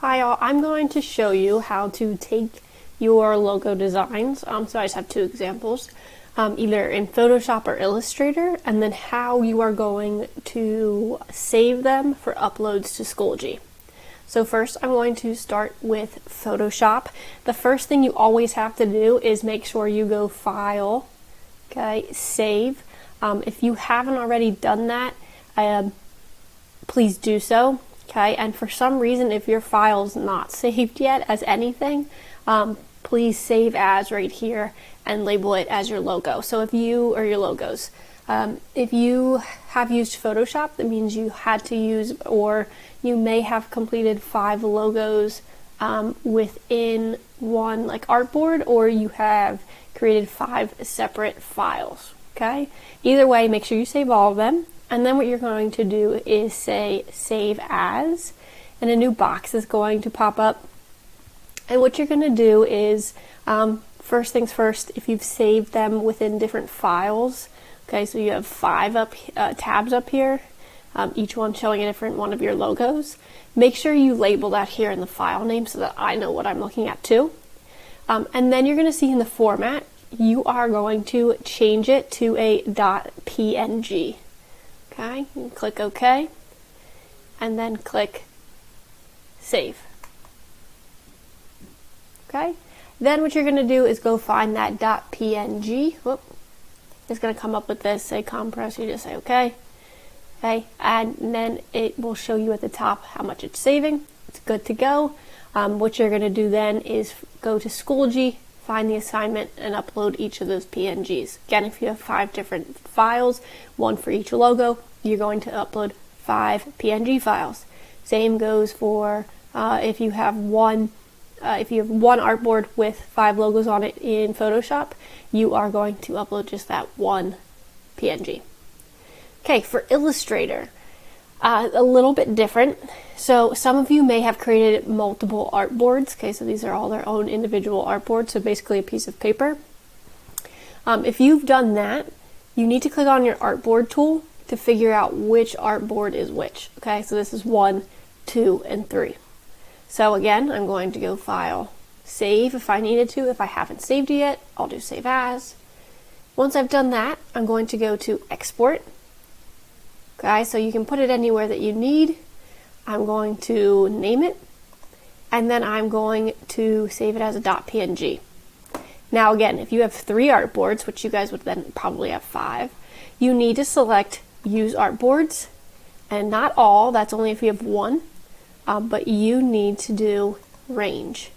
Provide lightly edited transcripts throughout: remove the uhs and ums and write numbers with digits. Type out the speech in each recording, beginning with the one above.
Hi all, I'm going to show you how to take your logo designs, so I just have two examples, either in Photoshop or Illustrator, and then how you are going to save them for uploads to Schoology. So first I'm going to start with Photoshop. The first thing you always have to do is make sure you go File, okay, Save. If you haven't already done that, please do so. Okay, and for some reason, if your file's not saved yet as anything, please save as right here and label it as your logo. So if you, or your logos, if you have used Photoshop, that means you had to use, or you may have completed 5 logos within one like artboard, or you have created 5 separate files. Okay, either way, make sure you save all of them. And then what you're going to do is say Save As, and a new box is going to pop up. And what you're going to do is, first things first, if you've saved them within different files, okay, so you have 5 tabs up here, each one showing a different one of your logos, make sure you label that here in the file name so that I know what I'm looking at too. And then you're going to see in the format, you are going to change it to a .png. Okay, and click OK, and then click Save. Okay, then what you're going to do is go find that .png. Whoop, it's going to come up with this, say compress, you just say OK. Okay, and then it will show you at the top how much it's saving. It's good to go. What you're going to do then is go to Schoology, find the assignment, and upload each of those PNGs. Again, if you have 5 different files, one for each logo, you're going to upload 5 PNG files. Same goes for if you have one artboard with 5 logos on it in Photoshop, you are going to upload just that one PNG. Okay, for Illustrator, a little bit different. So some of you may have created multiple artboards. Okay, so these are all their own individual artboards, so basically a piece of paper. If you've done that, you need to click on your artboard tool to figure out which artboard is which. Okay, so this is 1, 2, and 3. So again, I'm going to go File, Save if I needed to. If I haven't saved it yet, I'll do Save As. Once I've done that, I'm going to go to Export. Okay, so you can put it anywhere that you need. I'm going to name it, and then I'm going to save it as a .png. Now again, if you have 3 artboards, which you guys would then probably have 5, you need to select Use Artboards, and not all, that's only if you have 1, but you need to do Range.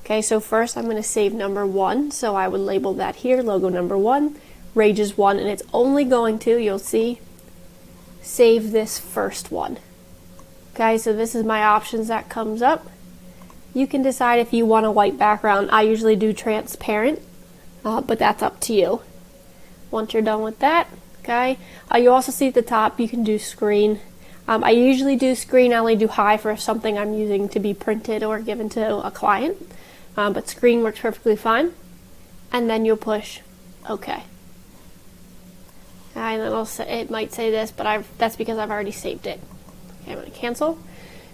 Okay, so first I'm going to save number 1, so I would label that here, logo number 1, range is 1, and it's only going to, you'll see, save this first one. Okay, so this is my options that comes up. You can decide if you want a white background. I usually do transparent, but that's up to you. Once you're done with that, okay, you also see at the top you can do screen. I usually do screen, I only do high for something I'm using to be printed or given to a client, but screen works perfectly fine. And then you'll push OK. And then it might say this, but that's because I've already saved it. Okay, I'm going to cancel.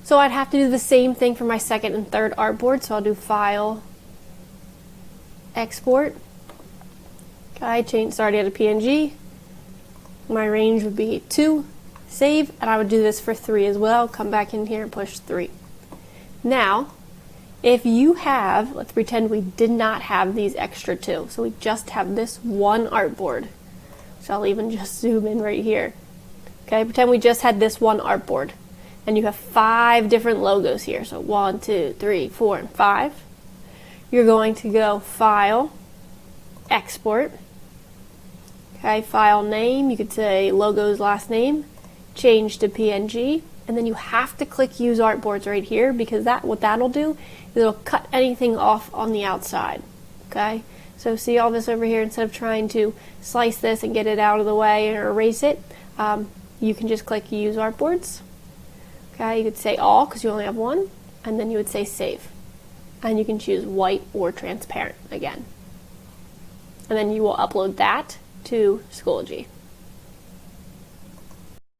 So I'd have to do the same thing for my second and third artboard. So I'll do File, Export. Okay, it's already at a PNG. My range would be 2, save, and I would do this for 3 as well. Come back in here and push 3. Now, if you have, let's pretend we did not have these extra 2, so we just have this one artboard. So I'll even just zoom in right here. Okay, pretend we just had this one artboard, and you have 5 different logos here. So 1, 2, 3, 4, and 5. You're going to go File, Export. Okay, file name, you could say logos last name, change to PNG, and then you have to click Use Artboards right here, because what that'll do is it'll cut anything off on the outside. Okay, so see all this over here, instead of trying to slice this and get it out of the way or erase it, you can just click Use Artboards. Okay, you could say all because you only have 1, and then you would say Save. And you can choose white or transparent again. And then you will upload that to Schoology.